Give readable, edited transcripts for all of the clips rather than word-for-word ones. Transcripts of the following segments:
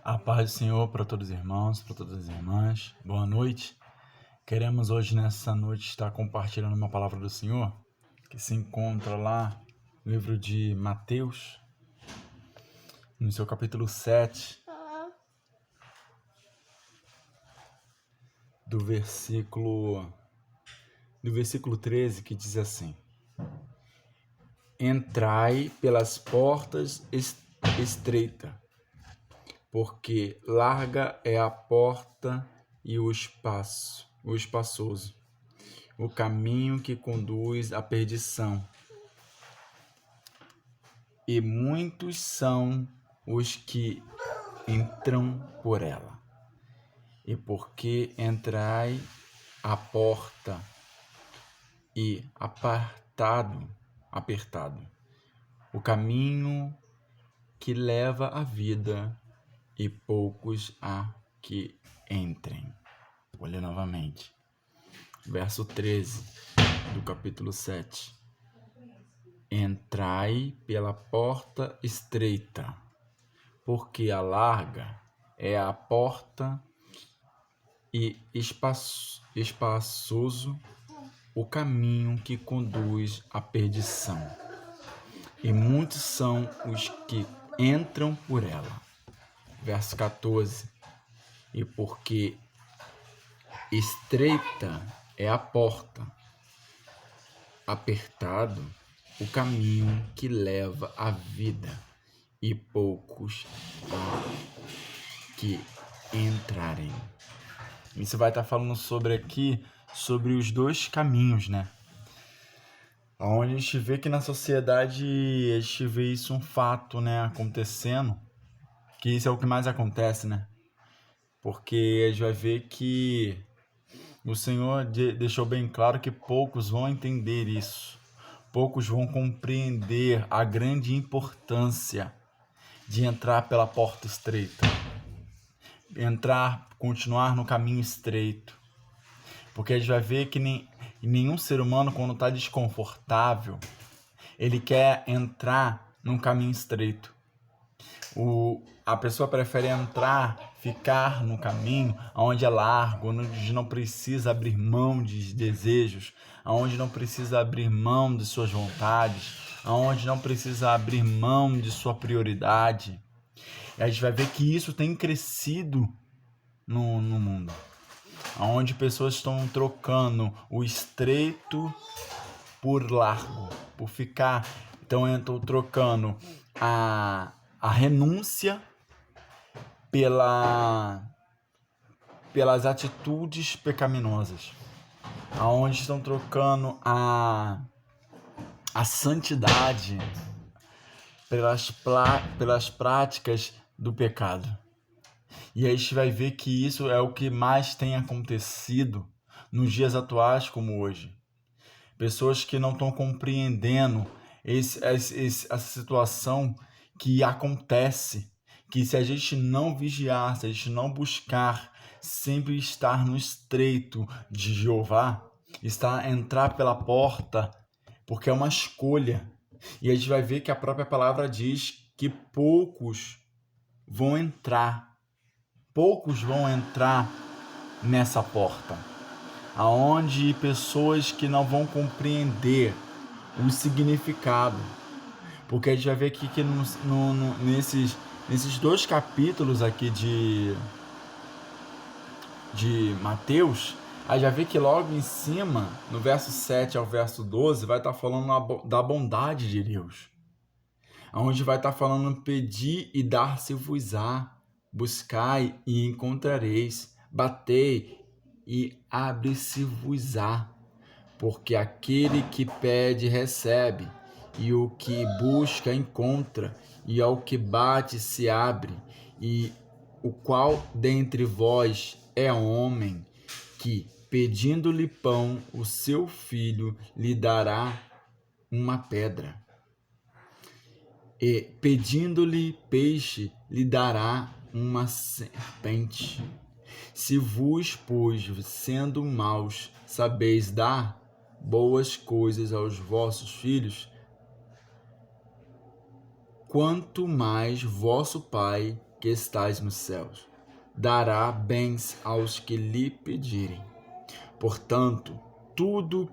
A paz do Senhor para todos os irmãos, para todas as irmãs. Boa noite. Queremos hoje, nessa noite, estar compartilhando uma palavra do Senhor que se encontra lá no livro de Mateus, no seu capítulo 7, do versículo 13, que diz assim: Entrai pelas portas estreitas, porque larga é a porta e o espaçoso, o caminho que conduz à perdição, e muitos são os que entram por ela. E porque entrai a porta e apertado o caminho que leva à vida, e poucos há que entrem. Vou ler novamente. Verso 13 do capítulo 7. Entrai pela porta estreita, porque a larga é a porta e espaçoso o caminho que conduz à perdição, e muitos são os que entram por ela. Verso 14. E porque estreita é a porta, apertado o caminho que leva à vida, e poucos há que entrarem. Isso vai estar falando sobre os dois caminhos, né? Onde a gente vê que na sociedade a gente vê isso um fato, né, acontecendo, que isso é o que mais acontece, né? Porque a gente vai ver que o Senhor deixou bem claro que poucos vão entender isso. Poucos vão compreender a grande importância de entrar pela porta estreita. Continuar no caminho estreito. Porque a gente vai ver que nenhum ser humano, quando está desconfortável, ele quer entrar num caminho estreito. A pessoa prefere ficar no caminho onde é largo, onde não precisa abrir mão de desejos, onde não precisa abrir mão de suas vontades, onde não precisa abrir mão de sua prioridade. E a gente vai ver que isso tem crescido no mundo, onde pessoas estão trocando o estreito por largo, por ficar. Então estão trocando a renúncia pelas atitudes pecaminosas, aonde estão trocando a santidade pelas práticas do pecado. E aí a gente vai ver que isso é o que mais tem acontecido nos dias atuais como hoje. Pessoas que não estão compreendendo essa situação que acontece, que se a gente não vigiar, se a gente não buscar sempre estar no estreito de Jeová, entrar pela porta, porque é uma escolha. E a gente vai ver que a própria palavra diz que poucos vão entrar nessa porta, aonde pessoas que não vão compreender o significado. Porque a gente vai ver aqui que nesses dois capítulos aqui de Mateus, a gente vai ver que logo em cima, no verso 7 ao verso 12, vai estar falando da bondade de Deus. Onde vai estar falando: pedi e dar-se-vos-á, buscai e encontrareis, batei e abre-se-vos-á. Porque aquele que pede recebe, e o que busca encontra, e ao que bate se abre. E o qual dentre vós é homem que, pedindo-lhe pão, o seu filho lhe dará uma pedra? E pedindo-lhe peixe, lhe dará uma serpente? Se vos, pois, sendo maus, sabeis dar boas coisas aos vossos filhos, quanto mais vosso Pai que estais nos céus dará bens aos que lhe pedirem. Portanto, tudo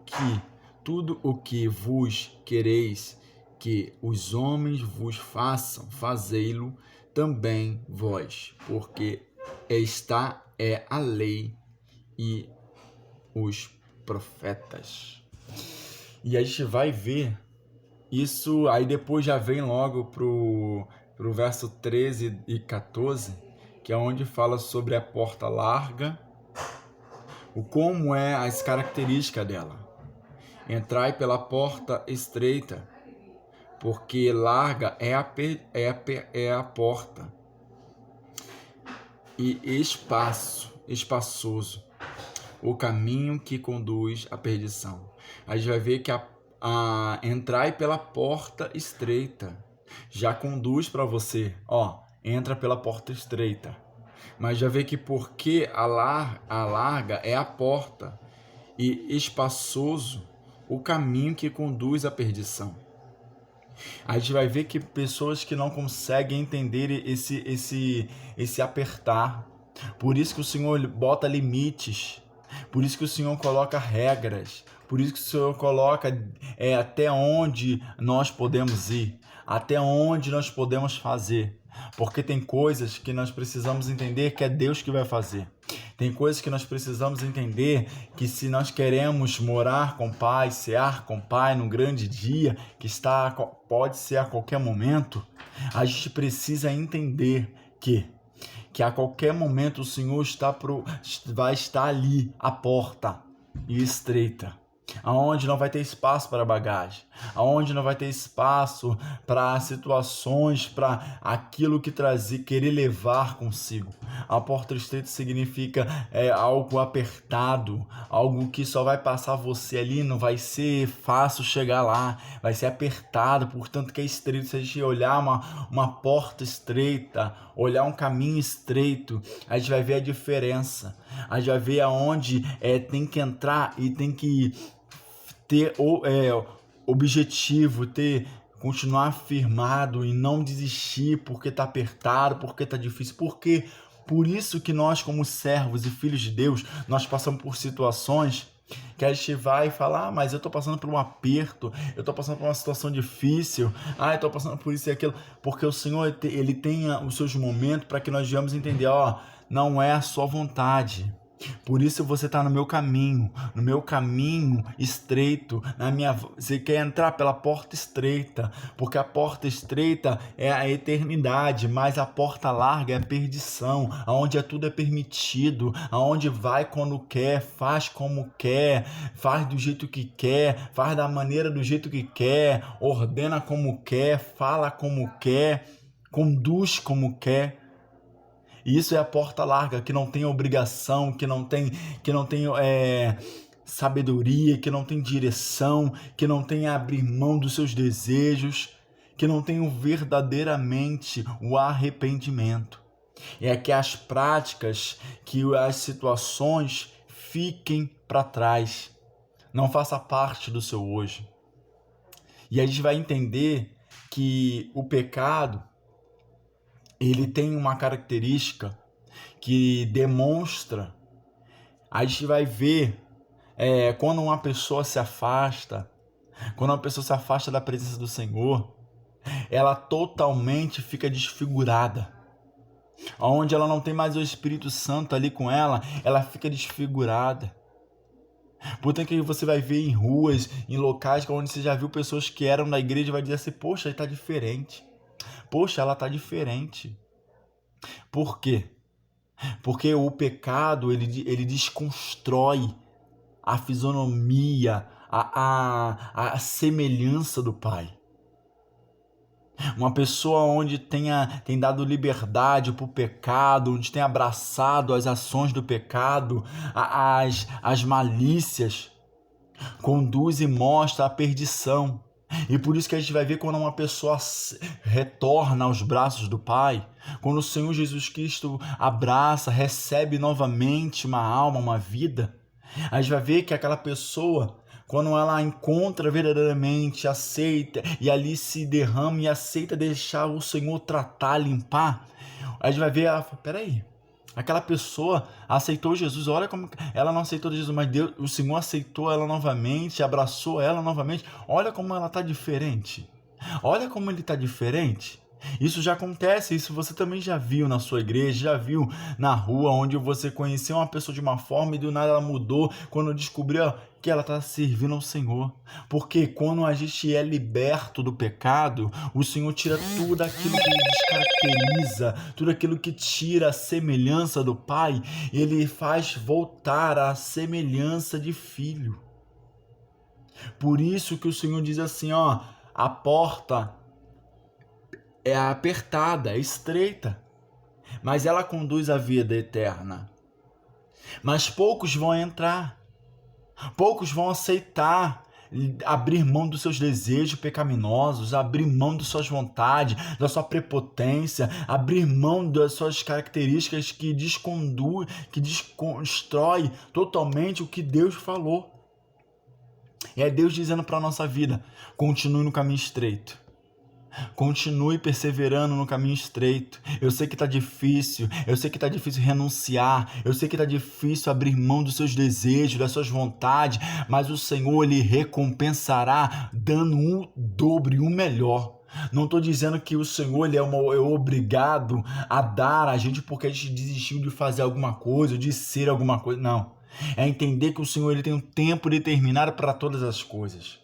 o que vos quereis que os homens vos façam, fazei-lo também vós, porque esta é a lei e os profetas. E a gente vai ver isso, aí depois já vem logo pro verso 13 e 14, que é onde fala sobre a porta larga, como é as características dela. Entrai pela porta estreita, porque larga é a porta, e espaçoso o caminho que conduz à perdição. A gente vai ver que entrai pela porta estreita já conduz para você, entra pela porta estreita. Mas já vê que porque a larga é a porta e espaçoso o caminho que conduz à perdição. A gente vai ver que pessoas que não conseguem entender esse apertar. Por isso que o Senhor bota limites. Por isso que o Senhor coloca regras. Por isso que o Senhor coloca até onde nós podemos ir, até onde nós podemos fazer. Porque tem coisas que nós precisamos entender que é Deus que vai fazer. Tem coisas que nós precisamos entender que se nós queremos morar com Pai, cear com Pai num grande dia, que pode ser a qualquer momento, a gente precisa entender que a qualquer momento o Senhor vai estar ali, à porta e estreita, aonde não vai ter espaço para bagagem, aonde não vai ter espaço para situações, para aquilo que querer levar consigo. A porta estreita significa algo apertado, algo que só vai passar você ali, não vai ser fácil chegar lá, vai ser apertado, portanto que é estreito. Se a gente olhar uma porta estreita, olhar um caminho estreito, a gente vai ver a diferença, a gente vai ver aonde tem que entrar e tem que ter objetivo, continuar firmado e não desistir porque tá apertado, porque tá difícil, porque por isso que nós, como servos e filhos de Deus, nós passamos por situações que a gente vai falar, mas eu tô passando por um aperto, eu tô passando por uma situação difícil, eu tô passando por isso e aquilo, porque o Senhor, ele tem os seus momentos para que nós venhamos entender, não é a sua vontade. Por isso você está no meu caminho estreito, você quer entrar pela porta estreita, porque a porta estreita é a eternidade, mas a porta larga é a perdição, aonde tudo é permitido, aonde vai quando quer, faz como quer, faz do jeito que quer, faz da maneira do jeito que quer, ordena como quer, fala como quer, conduz como quer. E isso é a porta larga, que não tem obrigação, que não tem sabedoria, que não tem direção, que não tem abrir mão dos seus desejos, que não tem verdadeiramente o arrependimento. É que as práticas, que as situações fiquem para trás, não faça parte do seu hoje. E a gente vai entender que o pecado, ele tem uma característica que demonstra, a gente vai ver quando uma pessoa se afasta, da presença do Senhor, ela totalmente fica desfigurada. Onde ela não tem mais o Espírito Santo ali com ela, ela fica desfigurada. Portanto, que você vai ver em ruas, em locais onde você já viu pessoas que eram da igreja e vai dizer assim, poxa, ele tá diferente. Poxa, ela tá diferente. Por quê? Porque o pecado, ele desconstrói a fisionomia, a semelhança do Pai. Uma pessoa onde tem dado liberdade para o pecado, onde tem abraçado as ações do pecado, as malícias, conduz e mostra a perdição. E por isso que a gente vai ver quando uma pessoa retorna aos braços do Pai, quando o Senhor Jesus Cristo abraça, recebe novamente uma alma, uma vida, a gente vai ver que aquela pessoa, quando ela encontra verdadeiramente, aceita e ali se derrama e aceita deixar o Senhor tratar, limpar, A gente vai ver, ela fala, peraí, aquela pessoa aceitou Jesus, olha como ela não aceitou Jesus, mas Deus, o Senhor aceitou ela novamente, abraçou ela novamente, olha como ela está diferente, olha como ele está diferente. Isso já acontece, isso você também já viu na sua igreja, já viu na rua, onde você conheceu uma pessoa de uma forma e do nada ela mudou, quando descobriu que ela está servindo ao Senhor. Porque quando a gente é liberto do pecado, o Senhor tira tudo aquilo que descaracteriza, tudo aquilo que tira a semelhança do Pai, ele faz voltar à semelhança de filho. Por isso que o Senhor diz assim, ó, a porta é apertada, é estreita, mas ela conduz à vida eterna. Mas poucos vão entrar, poucos vão aceitar, abrir mão dos seus desejos pecaminosos, abrir mão de suas vontades, da sua prepotência, abrir mão das suas características que desconstrói totalmente o que Deus falou. E é Deus dizendo para a nossa vida, continue no caminho estreito. Continue perseverando no caminho estreito. Eu sei que está difícil, eu sei que está difícil renunciar, eu sei que está difícil abrir mão dos seus desejos, das suas vontades, mas o Senhor lhe recompensará dando um dobro e um melhor. Não estou dizendo que o Senhor ele é obrigado a dar a gente porque a gente desistiu de fazer alguma coisa, de ser alguma coisa, não. É entender que o Senhor ele tem um tempo determinado para todas as coisas.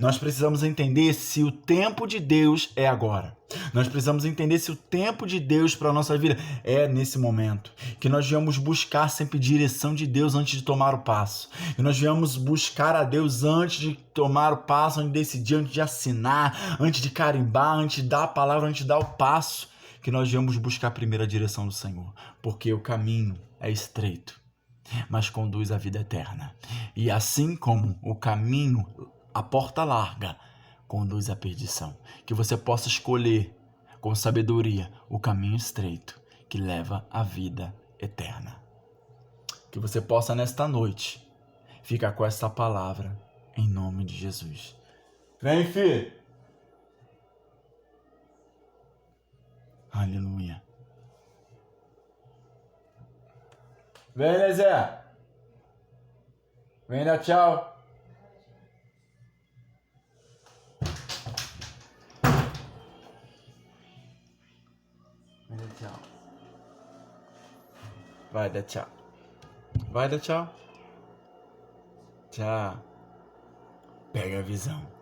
Nós precisamos entender se o tempo de Deus é agora. Nós precisamos entender se o tempo de Deus para a nossa vida é nesse momento. Que nós viemos buscar sempre direção de Deus antes de tomar o passo. Que nós viemos buscar a Deus antes de tomar o passo, antes de decidir, antes de assinar, antes de carimbar, antes de dar a palavra, antes de dar o passo. Que nós viemos buscar primeiro a direção do Senhor. Porque o caminho é estreito, mas conduz à vida eterna. E assim como o caminho, a porta larga, conduz à perdição. Que você possa escolher com sabedoria o caminho estreito que leva à vida eterna. Que você possa nesta noite ficar com esta palavra em nome de Jesus. Vem, filho! Aleluia. Vem, Nezé! Vem dar tchau! Tchau. Vai dar tchau. Vai dar tchau. Tchau. Pega a visão.